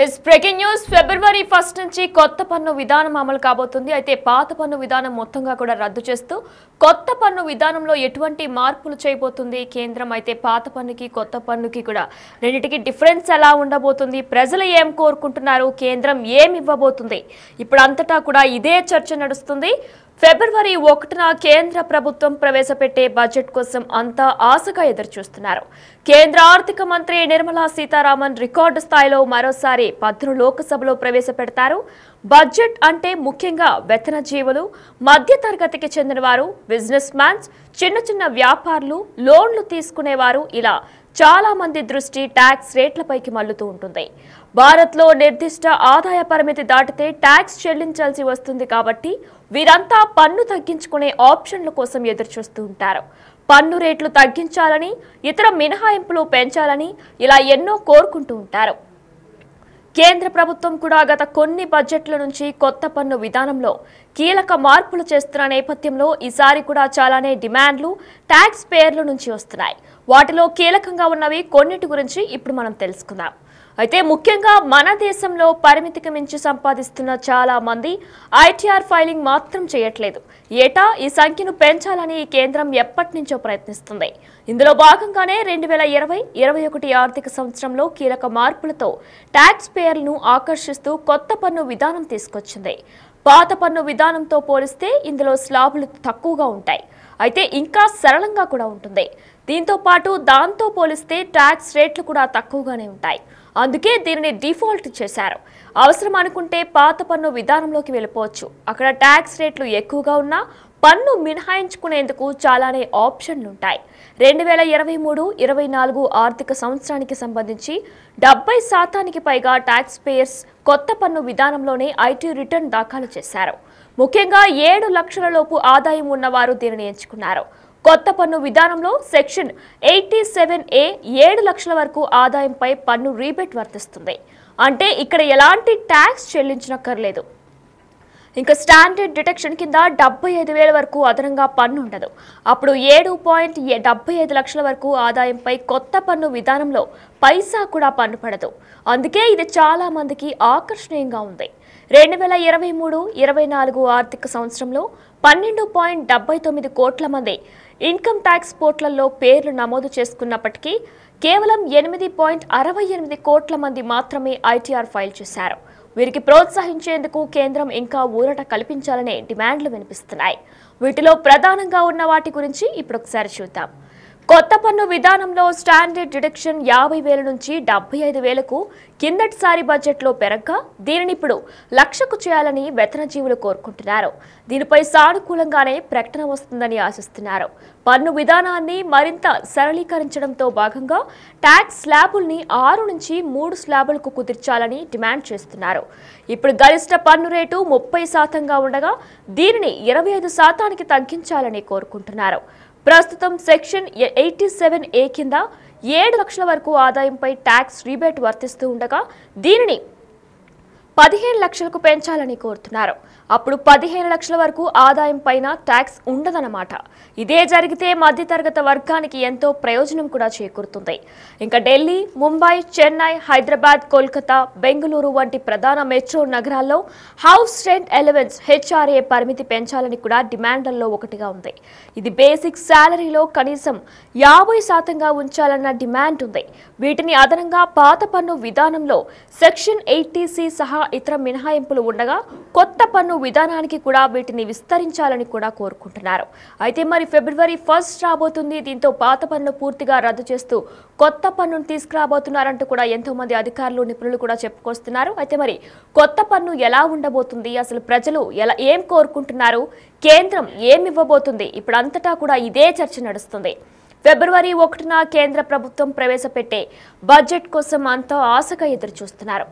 Yes breaking news ఫిబ్రవరి 1 నుంచి కొత్త పన్ను విధానం అమలు కాబోతుంది. అయితే పాత పన్ను విధానం మొత్తంగా కూడా రద్దు చేస్తూ కొత్త పన్ను విధానంలో ఎటువంటి మార్పులు చేయబోతుంది కేంద్రం. అయితే పాత పన్నుకి కొత్త పన్నుకి కూడా రెండిటికి డిఫరెన్స్ ఎలా ఉండబోతుంది, ప్రజలు ఏం కోరుకుంటున్నారు, కేంద్రం ఏమి ఇవ్వబోతుంది, ఇప్పుడు అంతటా కూడా ఇదే చర్చ నడుస్తుంది. ఫిబ్రవరి 1న కేంద్ర ప్రభుత్వం ప్రవేశపెట్టే బడ్జెట్ కోసం అంతా ఆశగా ఎదురుచూస్తున్నారు. కేంద్ర ఆర్థిక మంత్రి నిర్మలా సీతారామన్ రికార్డు స్థాయిలో మరోసారి 10 లోక్సభలో ప్రవేశపెడతారు. బడ్జెట్ అంటే ముఖ్యంగా వేతన జీవులు, మధ్యతరగతికి చెందిన వారు, బిజినెస్ మ్యాన్స్, చిన్న వ్యాపారులు, లోన్లు తీసుకునేవారు, ఇలా చాలా మంది దృష్టి ట్యాక్స్ రేట్లపైకి మళ్లుతూ ఉంటుంది. భారత్లో నిర్దిష్ట ఆదాయ పరిమితి దాటితే ట్యాక్స్ చెల్లించాల్సి వస్తుంది. కాబట్టి వీరంతా పన్ను తగ్గించుకునే ఆప్షన్ల కోసం ఎదురుచూస్తూ ఉంటారు. పన్ను రేట్లు తగ్గించాలని, ఇతర మినహాయింపులు పెంచాలని ఇలా ఎన్నో కోరుకుంటూ ఉంటారు. కేంద్ర ప్రభుత్వం కూడా గత కొన్ని బడ్జెట్ల నుంచి కొత్త పన్ను విధానంలో కీలక మార్పులు చేస్తున్న నేపథ్యంలో ఈసారి కూడా చాలానే డిమాండ్లు ట్యాక్స్ పేర్ల నుంచి వస్తున్నాయి. వాటిలో కీలకంగా ఉన్నవి కొన్నిటి గురించి ఇప్పుడు మనం తెలుసుకుందాం. అయితే ముఖ్యంగా మన దేశంలో పరిమితికి మించి సంపాదిస్తున్న చాలా మంది ఐటీఆర్ ఫైలింగ్ మాత్రం చేయట్లేదు. ఏటా ఈ సంఖ్యను పెంచాలని కేంద్రం ఎప్పటి నుంచో ప్రయత్నిస్తుంది. ఇందులో భాగంగానే 2020-21 ఆర్థిక సంవత్సరంలో కీలక మార్పులతో ట్యాక్స్ పేర్లను ఆకర్షిస్తూ కొత్త పన్ను విధానం తీసుకొచ్చింది. పాత పన్ను విధానంతో పోలిస్తే ఇందులో స్లాబులు తక్కువగా ఉంటాయి. అయితే ఇంకా సరళంగా కూడా ఉంటుంది. దీంతో పాటు దాంతో పోలిస్తే ట్యాక్స్ రేట్లు కూడా తక్కువగానే ఉంటాయి. అందుకే దీనిని డిఫాల్ట్ చేశారు. అవసరం అనుకుంటే పాత పన్ను విధానంలోకి వెళ్ళిపోవచ్చు. అక్కడ ట్యాక్స్ రేట్లు ఎక్కువగా ఉన్నా పన్ను మినహాయించుకునేందుకు చాలానే ఆప్షన్లు ఉంటాయి. 2023-24 ఆర్థిక సంవత్సరానికి సంబంధించి 70% పైగా ట్యాక్స్ పేయర్స్ కొత్త పన్ను విధానంలోనే ఐటీ రిటర్న్ దాఖలు చేశారు. ముఖ్యంగా 7 లక్షల లోపు ఆదాయం ఉన్నవారు దీనిని ఎంచుకున్నారు. కొత్త పన్ను విధానంలో సెక్షన్ 87A 7 లక్షల వరకు ఆదాయంపై పన్ను రీబేట్ వర్తిస్తుంది. అంటే ఇక్కడ ఎలాంటి ట్యాక్స్ చెల్లించనక్కర్లేదు. ఇంకా స్టాండర్డ్ డిడక్షన్ కింద 75,000 వరకు అదనంగా పన్ను ఉండదు. అప్పుడు 7.75 లక్షల వరకు ఆదాయంపై కొత్త పన్ను విధానంలో పైసా కూడా పన్ను పడదు. అందుకే ఇది చాలా మందికి ఆకర్షణీయంగా ఉంది. 2023-24 ఆర్థిక సంవత్సరంలో 12.79 కోట్ల మంది ఇన్కమ్ ట్యాక్స్ పోర్టల్లో పేర్లు నమోదు చేసుకున్నప్పటికీ కేవలం 8.68 కోట్ల మంది మాత్రమే ఐటీఆర్ ఫైల్ చేశారు. వీరికి ప్రోత్సహించేందుకు కేంద్రం ఇంకా ఊరట కల్పించాలనే డిమాండ్లు వినిపిస్తున్నాయి. వీటిలో ప్రధానంగా ఉన్న వాటి గురించి ఇప్పుడు ఒకసారి చూద్దాం. కొత్త పన్ను విధానంలో స్టాండర్డ్ డిడక్షన్ 50,000 నుంచి 75,000కు కిందటిసారి బడ్జెట్లో పెరగ్గా దీనిని ఇప్పుడు 1,00,000కు చేయాలని వేతన జీవులు కోరుకుంటున్నారు. దీనిపై సానుకూలంగానే ప్రకటన వస్తుందని ఆశిస్తున్నారు. పన్ను విధానాన్ని మరింత సరళీకరించడంతో భాగంగా ట్యాక్స్ స్లాబుల్ని 6 నుంచి 3 స్లాబులకు కుదిర్చాలని డిమాండ్ చేస్తున్నారు. ఇప్పుడు గరిష్ట పన్ను రేటు 30%గా ఉండగా దీనిని 25%కి తగ్గించాలని కోరుకుంటున్నారు. ప్రస్తుతం సెక్షన్ 87A కింద 7 లక్షల వరకు ఆదాయంపై ట్యాక్స్ రీబేట్ వర్తిస్తూ ఉండగా దీనిని 15 లక్షలకు పెంచాలని కోరుతున్నారు. అప్పుడు 15 లక్షల వరకు ఆదాయం పైన ట్యాక్స్ ఉండదన్నమాట. ఇదే జరిగితే మధ్యతరగతి వర్గానికి ఎంతో ప్రయోజనం కూడా చేకూరుతుంది. ఇంకా ఢిల్లీ, ముంబై, చెన్నై, హైదరాబాద్, కోల్కతా, బెంగళూరు వంటి ప్రధాన మెట్రో నగరాల్లో హౌస్ రెంట్ అలవెన్స్ HRA పరిమితి పెంచాలని కూడా డిమాండ్లలో ఒకటిగా ఉంది. ఇది బేసిక్ శాలరీలో కనీసం 50%గా ఉంచాలన్న డిమాండ్ ఉంది. వీటిని అదనంగా పాత పన్ను విధానంలో సెక్షన్ 80C సహా ఇతర మినహాయింపులు ఉండగా కొత్త పన్ను విధానానికి కూడా వీటిని విస్తరించాలని కూడా కోరుకుంటున్నారు. అయితే మరి ఫిబ్రవరి 1 రాబోతుంది. దీంతో పాత పన్ను పూర్తిగా రద్దు చేస్తూ కొత్త పన్నును తీసుకురాబోతున్నారంటూ కూడా ఎంతో మంది అధికారులు, నిపుణులు కూడా చెప్పుకొస్తున్నారు. అయితే మరి కొత్త పన్ను ఎలా ఉండబోతుంది, అసలు ప్రజలు ఏం కోరుకుంటున్నారు, కేంద్రం ఏమి ఇవ్వబోతుంది, ఇప్పుడు అంతటా కూడా ఇదే చర్చ నడుస్తుంది. ఫిబ్రవరి 1న కేంద్ర ప్రభుత్వం ప్రవేశపెట్టే బడ్జెట్ కోసం అంతా ఆశగా ఎదురుచూస్తున్నారు.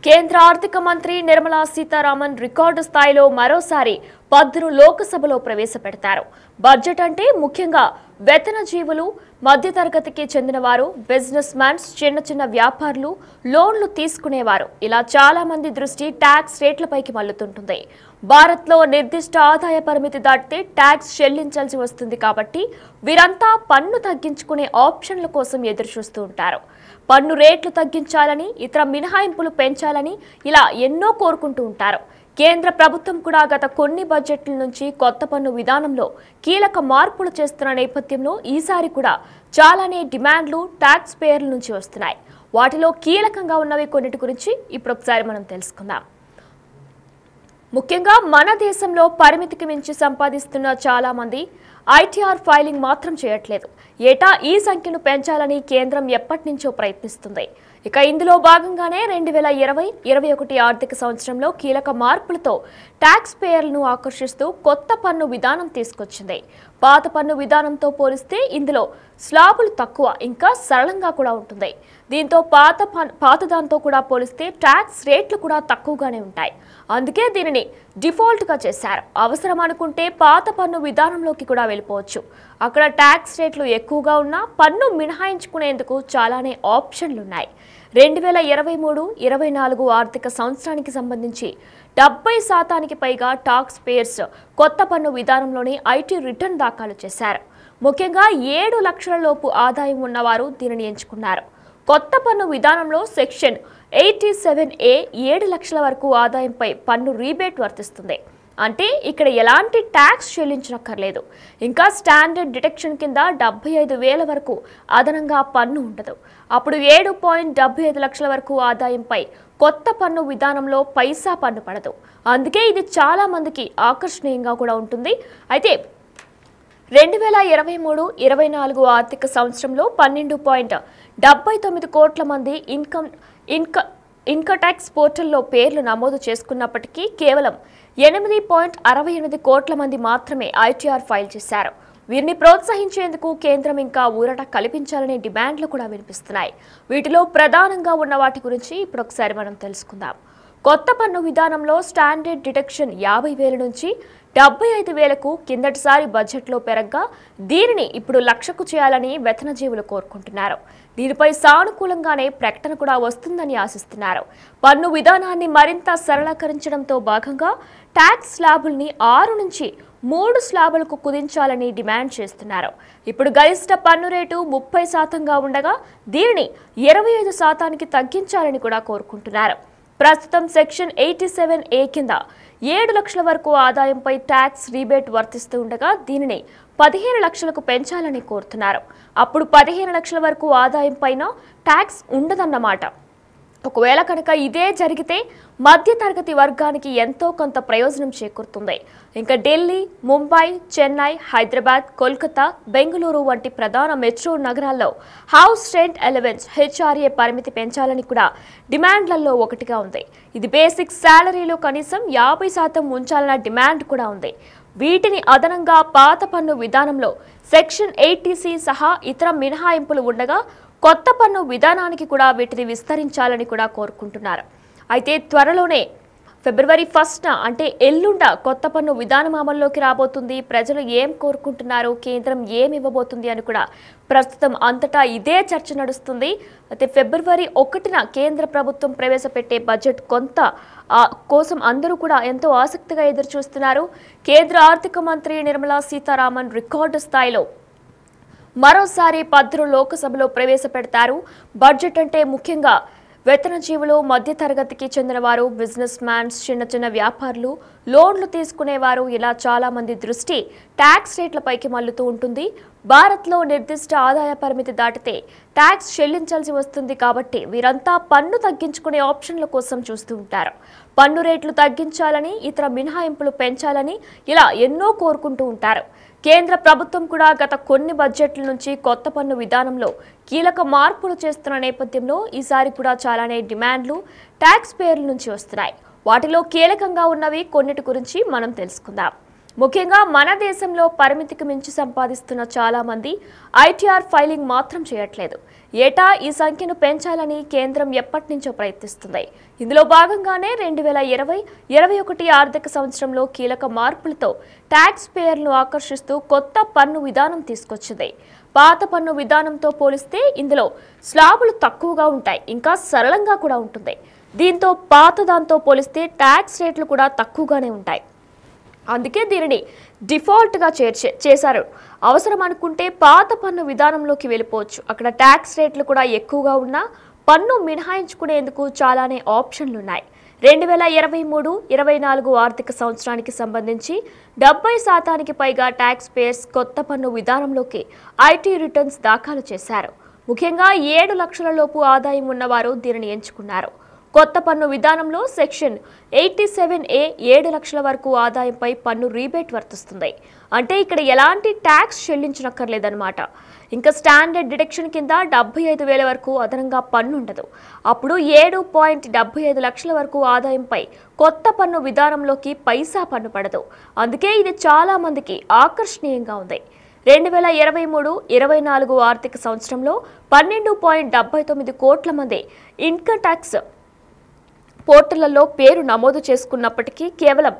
కేంద్ర ఆర్థిక మంత్రి నిర్మలా సీతారామన్ రికార్డు స్థాయిలో మరోసారి 10 లోక్సభలో ప్రవేశపెడతారు. బడ్జెట్ అంటే ముఖ్యంగా వేతన జీవులు, మధ్యతరగతికి చెందిన వారు, బిజినెస్ మ్యాన్స్, చిన్న వ్యాపారులు, లోన్లు తీసుకునేవారు ఇలా చాలా మంది దృష్టి ట్యాక్స్ రేట్లపైకి మళ్లుతుంటుంది. భారత్లో నిర్దిష్ట ఆదాయ పరిమితి దాటితే ట్యాక్స్ చెల్లించాల్సి వస్తుంది కాబట్టి వీరంతా పన్ను తగ్గించుకునే ఆప్షన్ల కోసం ఎదురు చూస్తూ ఉంటారు. పన్ను రేట్లు తగ్గించాలని, ఇతర మినహాయింపులు పెంచాలని ఇలా ఎన్నో కోరుకుంటూ ఉంటారు. కేంద్ర ప్రభుత్వం కూడా గత కొన్ని బడ్జెట్ల నుంచి కొత్త పన్ను విధానంలో కీలక మార్పులు చేస్తున్న నేపథ్యంలో ఈసారి కూడా చాలానే డిమాండ్లు ట్యాక్స్ పేయర్ల నుంచి వస్తున్నాయి. వాటిలో కీలకంగా ఉన్నవి కొన్నిటి గురించి ఇప్పుడు ఒకసారి మనం తెలుసుకుందాం. ముఖ్యంగా మన దేశంలో పరిమితికి మించి సంపాదిస్తున్న చాలా మంది ఐటీఆర్ ఫైలింగ్ మాత్రం చేయట్లేదు. ఏటా ఈ సంఖ్యను పెంచాలని కేంద్రం ఎప్పటి నుంచో ప్రయత్నిస్తుంది. ఇక ఇందులో భాగంగానే 2020-21 ఆర్థిక సంవత్సరంలో కీలక మార్పులతో ట్యాక్స్ పేయర్లను ఆకర్షిస్తూ కొత్త పన్ను విధానం తీసుకొచ్చింది. పాత పన్ను విధానంతో పోలిస్తే ఇందులో స్లాబులు తక్కువ, ఇంకా సరళంగా కూడా ఉంటుంది. దీంతో పాత దాంతో కూడా పోలిస్తే ట్యాక్స్ రేట్లు కూడా తక్కువగానే ఉంటాయి. అందుకే దీనిని డిఫాల్ట్గా చేశారు. అవసరం అనుకుంటే పాత పన్ను విధానంలోకి కూడా వెళ్ళిపోవచ్చు. అక్కడ ట్యాక్స్ రేట్లు ఎక్కువగా ఉన్నా పన్ను మినహాయించుకునేందుకు చాలానే ఆప్షన్లున్నాయి. 2023-24 ఆర్థిక సంవత్సరానికి సంబంధించి 70% పైగా టాక్స్ పేయర్స్ కొత్త పన్ను విధానంలోనే ఐటీ రిటర్న్ దాఖలు చేశారు. ముఖ్యంగా 7 లక్షల లోపు ఆదాయం ఉన్నవారు దీనిని ఎంచుకున్నారు. కొత్త పన్ను విధానంలో సెక్షన్ 87A 7 లక్షల వరకు ఆదాయంపై పన్ను రీబేట్ వర్తిస్తుంది. అంటే ఇక్కడ ఎలాంటి ట్యాక్స్ చెల్లించనక్కర్లేదు. ఇంకా స్టాండర్డ్ డిడక్షన్ కింద 75,000 వరకు అదనంగా పన్ను ఉండదు. అప్పుడు 7.75 లక్షల వరకు ఆదాయంపై కొత్త పన్ను విధానంలో పైసా పన్ను పడదు. అందుకే ఇది చాలా మందికి ఆకర్షణీయంగా కూడా ఉంటుంది. అయితే 2023-24 ఆర్థిక సంవత్సరంలో 12.79 కోట్ల మంది ఇన్కమ్ ట్యాక్స్ పోర్టల్లో పేర్లు నమోదు చేసుకున్నప్పటికీ కేవలం 8.68 కోట్ల మంది మాత్రమే ఐటీఆర్ ఫైల్ చేశారు. వీరిని ప్రోత్సహించేందుకు కేంద్రం ఇంకా ఊరట కల్పించాలనే డిమాండ్లు కూడా వినిపిస్తున్నాయి. వీటిలో ప్రధానంగా ఉన్న వాటి గురించి ఇప్పుడు ఒకసారి మనం తెలుసుకుందాం. కొత్త పన్ను విధానంలో స్టాండర్డ్ డిడక్షన్ 50,000 నుంచి 75,000కు కిందటిసారి బడ్జెట్లో పెరగ్గా దీనిని ఇప్పుడు 1,00,000కు చేయాలని వేతనజీవులు కోరుకుంటున్నారు. దీనిపై సానుకూలంగానే ప్రకటన కూడా వస్తుందని ఆశిస్తున్నారు. పన్ను విధానాన్ని మరింత సరళీకరించడంతో భాగంగా ట్యాక్స్ స్లాబుల్ని 6 నుంచి 3 స్లాబులకు కుదించాలని డిమాండ్ చేస్తున్నారు. ఇప్పుడు గరిష్ట పన్ను రేటు 30%గా ఉండగా దీనిని 25%కి తగ్గించాలని కూడా కోరుకుంటున్నారు. ప్రస్తుతం సెక్షన్ 87A కింద 7 లక్షల వరకు ఆదాయంపై ట్యాక్స్ రీబేట్ వర్తిస్తూ ఉండగా దీనిని 15 లక్షలకు పెంచాలని కోరుతున్నారు. అప్పుడు 15 లక్షల వరకు ఆదాయం పైన ట్యాక్స్ ఉండదన్నమాట. ఒకవేళ కనుక ఇదే జరిగితే మధ్యతరగతి వర్గానికి ఎంతో కొంత ప్రయోజనం చేకూరుతుంది. ఇంకా ఢిల్లీ, ముంబై, చెన్నై, హైదరాబాద్, కోల్కతా, బెంగళూరు వంటి ప్రధాన మెట్రో నగరాల్లో హౌస్ రెంట్ అలవెన్స్ HRA పరిమితి పెంచాలని కూడా డిమాండ్లలో ఒకటిగా ఉంది. ఇది బేసిక్ శాలరీలో కనీసం 50% ఉంచాలన్న డిమాండ్ కూడా ఉంది. వీటిని అదనంగా పాత పన్ను విధానంలో సెక్షన్ 80C సహా ఇతర మినహాయింపులు ఉండగా కొత్త పన్ను విధానానికి కూడా వీటిని విస్తరించాలని కూడా కోరుకుంటున్నారు. అయితే త్వరలోనే ఫిబ్రవరి 1న అంటే ఎల్లుండ కొత్త పన్ను విధానం అమల్లోకి రాబోతుంది. ప్రజలు ఏం కోరుకుంటున్నారు, కేంద్రం ఏమి ఇవ్వబోతుంది అని కూడా ప్రస్తుతం అంతటా ఇదే చర్చ నడుస్తుంది. అయితే ఫిబ్రవరి 1న కేంద్ర ప్రభుత్వం ప్రవేశపెట్టే బడ్జెట్ కొంత కోసం అందరూ కూడా ఎంతో ఆసక్తిగా ఎదురు చూస్తున్నారు. కేంద్ర ఆర్థిక మంత్రి నిర్మలా సీతారామన్ రికార్డు స్థాయిలో మరోసారి 10 లోక్సభలో ప్రవేశపెడతారు. బడ్జెట్ అంటే ముఖ్యంగా వేతనజీవులు, మధ్యతరగతికి చెందిన వారు, బిజినెస్ మ్యాన్స్, చిన్న వ్యాపారులు, లోన్లు తీసుకునేవారు ఇలా చాలా మంది దృష్టి ట్యాక్స్ రేట్లపైకి మళ్లుతూ ఉంటుంది. భారత్లో నిర్దిష్ట ఆదాయ పరిమితి దాటితే ట్యాక్స్ చెల్లించాల్సి వస్తుంది కాబట్టి వీరంతా పన్ను తగ్గించుకునే ఆప్షన్ల కోసం చూస్తూ ఉంటారు. పన్ను రేట్లు తగ్గించాలని, ఇతర మినహాయింపులు పెంచాలని ఇలా ఎన్నో కోరుకుంటూ ఉంటారు. కేంద్ర ప్రభుత్వం కూడా గత కొన్ని బడ్జెట్ల నుంచి కొత్త పన్ను విధానంలో కీలక మార్పులు చేస్తున్న నేపథ్యంలో ఈసారి కూడా చాలానే డిమాండ్లు ట్యాక్స్ పేయర్ల నుంచి వస్తున్నాయి. వాటిలో కీలకంగా ఉన్నవి కొన్నిటి గురించి మనం తెలుసుకుందాం. ముఖ్యంగా మన దేశంలో పరిమితికి మించి సంపాదిస్తున్న చాలా మంది ఐటీఆర్ ఫైలింగ్ మాత్రం చేయట్లేదు. ఏటా ఈ సంఖ్యను పెంచాలని కేంద్రం ఎప్పటి నుంచో ప్రయత్నిస్తుంది. ఇందులో భాగంగానే 2020-21 ఆర్థిక సంవత్సరంలో కీలక మార్పులతో ట్యాక్స్ పేయర్లను ఆకర్షిస్తూ కొత్త పన్ను విధానం తీసుకొచ్చింది. పాత పన్ను విధానంతో పోలిస్తే ఇందులో స్లాబులు తక్కువగా ఉంటాయి, ఇంకా సరళంగా కూడా ఉంటుంది. దీంతో పాత దాంతో పోలిస్తే ట్యాక్స్ రేట్లు కూడా తక్కువగానే ఉంటాయి. అందుకే దీనిని డిఫాల్ట్గా చేశారు. అవసరం అనుకుంటే పాత పన్ను విధానంలోకి వెళ్ళిపోవచ్చు. అక్కడ ట్యాక్స్ రేట్లు కూడా ఎక్కువగా ఉన్నా పన్ను మినహాయించుకునేందుకు చాలానే ఆప్షన్లున్నాయి. 2023-24 ఆర్థిక సంవత్సరానికి సంబంధించి 70% పైగా ట్యాక్స్ పేయర్స్ కొత్త పన్ను విధానంలోకి ఐటీ రిటర్న్స్ దాఖలు చేశారు. ముఖ్యంగా 7 లక్షల లోపు ఆదాయం ఉన్నవారు దీనిని ఎంచుకున్నారు. కొత్త పన్ను విధానంలో సెక్షన్ 87A 7 లక్షల వరకు ఆదాయంపై పన్ను రీబేట్ వర్తిస్తుంది. అంటే ఇక్కడ ఎలాంటి ట్యాక్స్ చెల్లించనక్కర్లేదన్నమాట. ఇంకా స్టాండర్డ్ డిడక్షన్ కింద 75,000 వరకు అదనంగా పన్ను ఉండదు. అప్పుడు 7.75 లక్షల వరకు ఆదాయంపై కొత్త పన్ను విధానంలోకి పైసా పన్ను పడదు. అందుకే ఇది చాలా మందికి ఆకర్షణీయంగా ఉంది. 2023-24 ఆర్థిక సంవత్సరంలో 12.79 కోట్ల మంది ఇన్కమ్ ట్యాక్స్ పోర్టళ్లలో పేరు నమోదు చేసుకున్నప్పటికీ కేవలం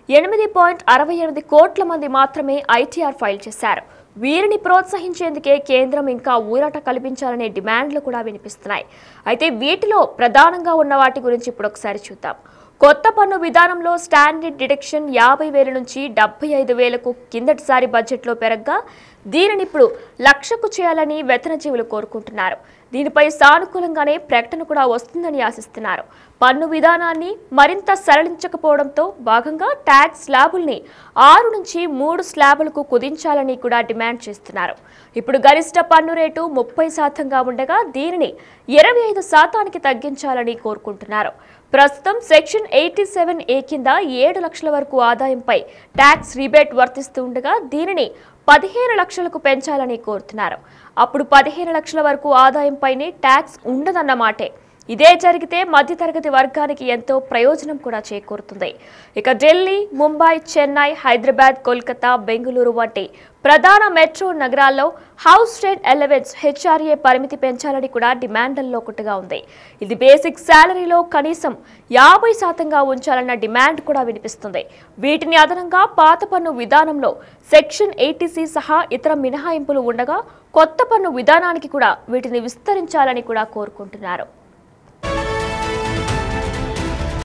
8.68 కోట్ల మంది మాత్రమే ఐటీఆర్ ఫైల్ చేశారు. వీరిని ప్రోత్సహించేందుకే కేంద్రం ఇంకా ఊరట కల్పించాలనే డిమాండ్లు కూడా వినిపిస్తున్నాయి. అయితే వీటిలో ప్రధానంగా ఉన్న వాటి గురించి ఇప్పుడు ఒకసారి చూద్దాం. కొత్త పన్ను విధానంలో స్టాండర్డ్ డిడక్షన్ 50,000 నుంచి 75,000కు కిందటిసారి బడ్జెట్లో పెరగ్గా దీనిని ఇప్పుడు 1,00,000కు చేయాలని వేతనజీవులు కోరుకుంటున్నారు. దీనిపై సానుకూలంగానే ప్రకటన కూడా వస్తుందని ఆశిస్తున్నారు. పన్ను విధానాన్ని మరింత సరళించకపోవడంతో భాగంగా ట్యాక్స్ స్లాబుల్ని 6 నుంచి 3 స్లాబులకు కుదించాలని కూడా డిమాండ్ చేస్తున్నారు. ఇప్పుడు గరిష్ట పన్ను రేటు 30%గా ఉండగా దీనిని 25%కి తగ్గించాలని కోరుకుంటున్నారు. ప్రస్తుతం సెక్షన్ 87A కింద 7 లక్షల వరకు ఆదాయంపై ట్యాక్స్ రీబేట్ వర్తిస్తూ ఉండగా దీనిని 15 లక్షలకు పెంచాలని కోరుతున్నారు. అప్పుడు 15 లక్షల వరకు ఆదాయంపైనే ట్యాక్స్ ఉండదన్నమాటే. ఇదే జరిగితే మధ్యతరగతి వర్గానికి ఎంతో ప్రయోజనం కూడా చేకూరుతుంది. ఇక ఢిల్లీ, ముంబై, చెన్నై, హైదరాబాద్, కోల్కతా, బెంగళూరు వంటి ప్రధాన మెట్రో నగరాల్లో హౌస్ రెంట్ అలవెన్స్ HRA పరిమితి పెంచాలని కూడా డిమాండ్లలో ఒకటిగా ఉంది. ఇది బేసిక్ శాలరీలో కనీసం 50%గా ఉంచాలన్న డిమాండ్ కూడా వినిపిస్తుంది. వీటిని అదనంగా పాత పన్ను విధానంలో సెక్షన్ 80C సహా ఇతర మినహాయింపులు ఉండగా కొత్త పన్ను విధానానికి కూడా వీటిని విస్తరించాలని కూడా కోరుకుంటున్నారు.